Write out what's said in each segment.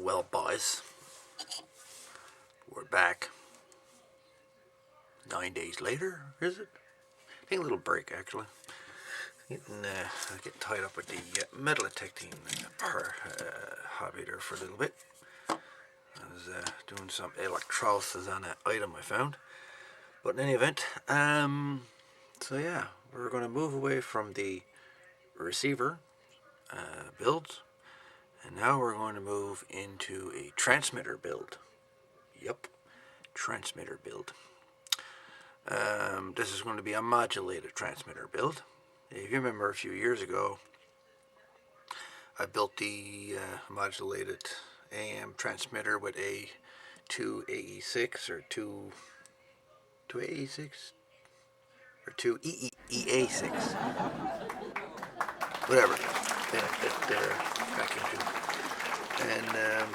Well, boys, we're back 9 days later, is it? Take a little break, actually. Getting tied up with the metal detecting hobby there for a little bit. I was doing some electrolysis on an item I found. But in any event, so yeah, we're going to move away from the receiver builds, and now we're going to move into a transmitter build. Yep, transmitter build. This is going to be a modulated transmitter build. If you remember a few years ago, I built the modulated AM transmitter with a 2AE6 or 2AE6 or 2EA6, whatever. That vacuum tube. And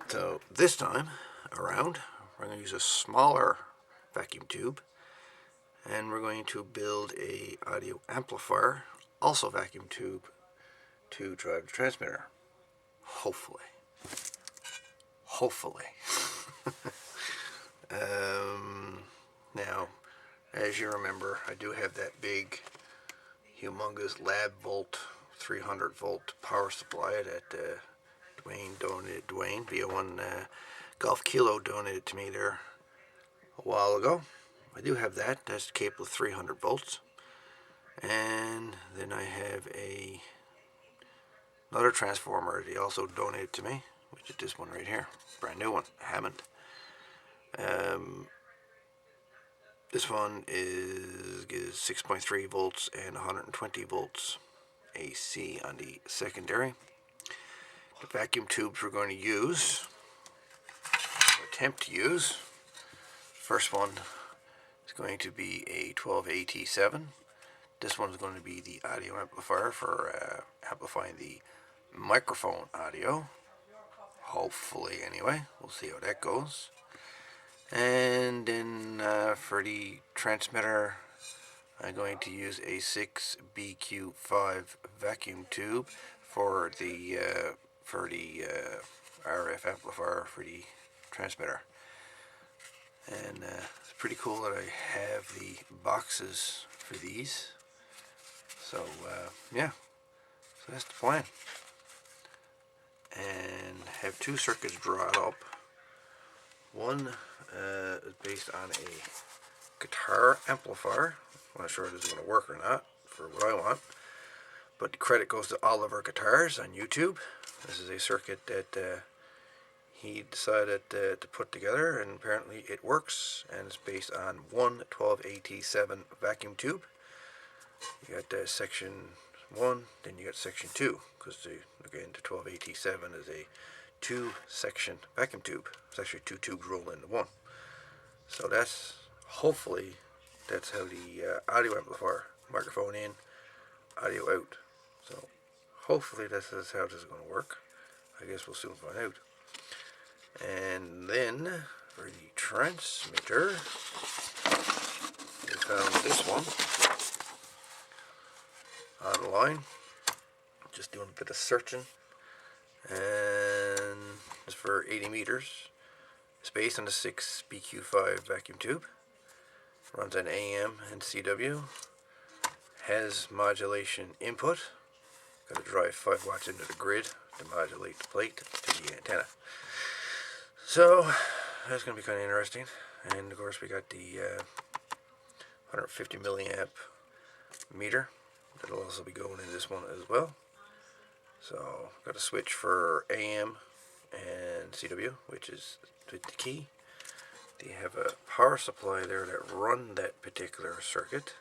so this time around, we're going to use a smaller vacuum tube, and we're going to build a audio amplifier, also vacuum tube, to drive the transmitter. Hopefully. Now, as you remember, I do have that big, humongous lab volt, 300 volt power supply that Dwayne, via1 Golf Kilo, donated to me there a while ago. I do have that. That's capable of 300 volts. And then I have another transformer that he also donated to me, which is this one right here. Brand new one, Hammond. This one is 6.3 volts and 120 volts AC on the secondary. The vacuum tubes we're going to use, attempt to use, first one is going to be a 12AT7. This one is going to be the audio amplifier for amplifying the microphone audio. Hopefully, anyway. We'll see how that goes. And then for the transmitter, I'm going to use a 6BQ5 vacuum tube for the RF amplifier for the transmitter. And it's pretty cool that I have the boxes for these. So yeah, so that's the plan. And have two circuits drawn up. One is based on a guitar amplifier. I'm not sure if this is going to work or not for what I want, but the credit goes to Oliver Guitars on YouTube. This is a circuit that he decided to put together, and apparently it works, and it's based on one 12AT7 vacuum tube. You got section 1, then you got section 2, because again the 12AT7 is a 2-section vacuum tube. It's actually 2 tubes rolled into one. So hopefully that's how the audio amplifier, microphone in, audio out. So hopefully this is how this is going to work. I guess we'll soon find out. And then for the transmitter, we found this one online. Just doing a bit of searching, and it's for 80 meters. It's based on the 6BQ5 vacuum tube. Runs on AM and CW. Has modulation input. Got to drive 5 watts into the grid to modulate the plate to the antenna. So that's going to be kind of interesting. And of course we got the 150 milliamp meter. That'll also be going in this one as well. So got a switch for AM and CW, which is the key. They have a power supply there that run that particular circuit.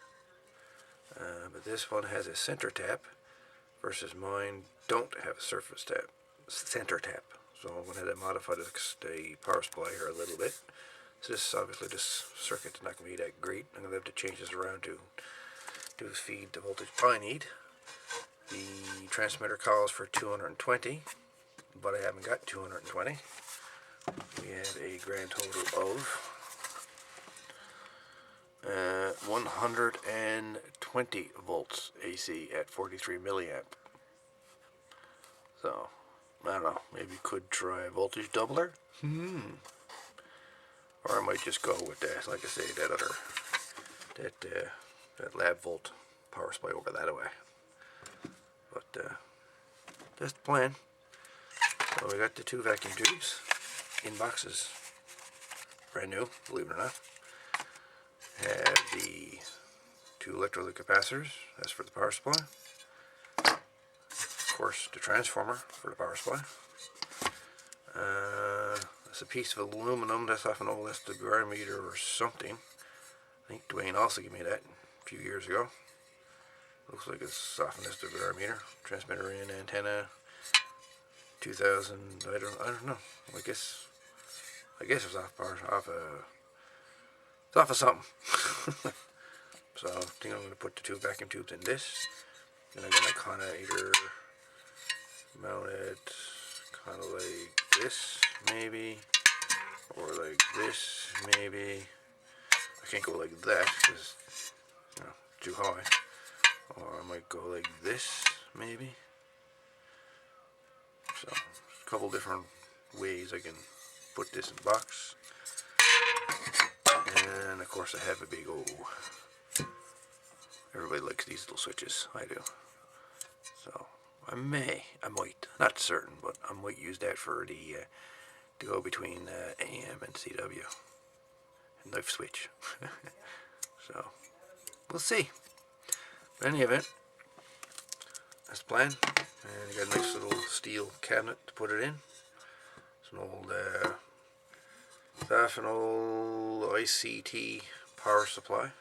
But this one has a center tap versus mine don't have a center tap. So I'm going to have to modify the power supply here a little bit. So this circuit's not going to be that great. I'm going to have to change this around to feed the voltage I need. The transmitter calls for 220, but I haven't got 220. We have a grand total of 120 volts AC at 43 milliamp. So I don't know, maybe could try a voltage doubler. Or I might just go with that, like I say, that lab volt power supply over that way. But that's the plan. So we got the 2 vacuum tubes in boxes, brand new, believe it or not. Have the 2 electrolytic capacitors, that's for the power supply. Of course, the transformer for the power supply. That's a piece of aluminum, that's off an old SWR meter or something. I think Dwayne also gave me that a few years ago. Looks like it's off an SWR meter. Transmitter in, antenna, 2000. I don't know. I guess it's off of something. So I think I'm going to put the 2 vacuum tubes in this. And I'm going to kind of either mount it kind of like this, maybe, or like this, maybe. I can't go like that because, you know, too high. Or I might go like this, maybe. So, a couple different ways I can put this in the box. And of course I have a big old, everybody likes these little switches, I do. So I might, not certain, but I might use that for the, to go between AM and CW. And knife switch. So, we'll see. But in any event, that's the plan. And you got a nice little steel cabinet to put it in. It's an old ICT power supply,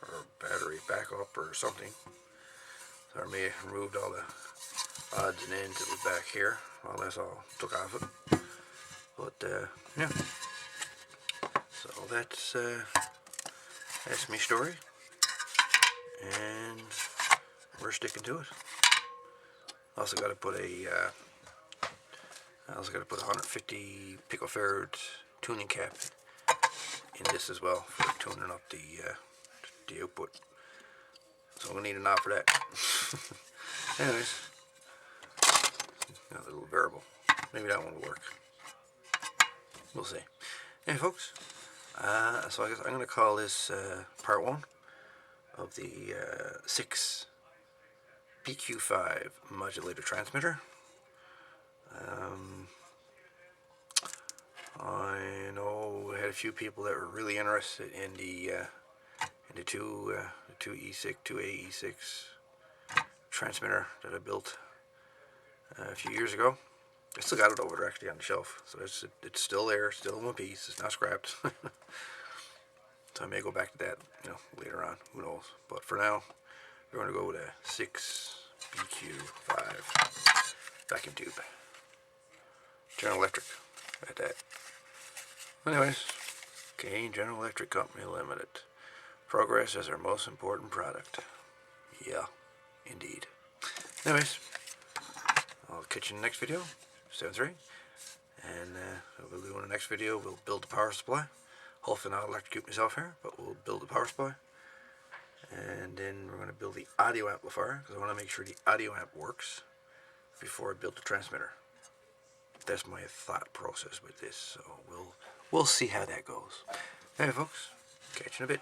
or battery backup or something. So I may have removed all the odds and ends that was back here. Well, that's all took off it. But yeah. So that's my story, and we're sticking to it. I also got to put a 150 picofarad tuning cap in this as well for tuning up the output. So I'm gonna need a knob for that. Anyways, a little variable. Maybe that one will work. We'll see. Hey folks, so I guess I'm gonna call this part 1 of the 6 PQ5 modulator transmitter. I know I had a few people that were really interested in the 2A-E6 transmitter that I built a few years ago. I still got it over there actually on the shelf, so it's still there, still in one piece. It's not scrapped. So I may go back to that, you know, later on. Who knows? But for now, we're going to go with a 6 BQ5 vacuum tube. General Electric at that. Anyways, Kane General Electric Company Limited. Progress is our most important product. Yeah, indeed. Anyways, I'll catch you in the next video. 7-3. And we'll do in the next video, we'll build the power supply. Hopefully not electrocute myself here, but we'll build the power supply. And then we're going to build the audio amplifier, because I want to make sure the audio amp works before I build the transmitter. That's my thought process with this, so we'll see how that goes. Hey folks, catch you in a bit.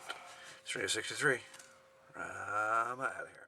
It's Radio 63. I'm out of here.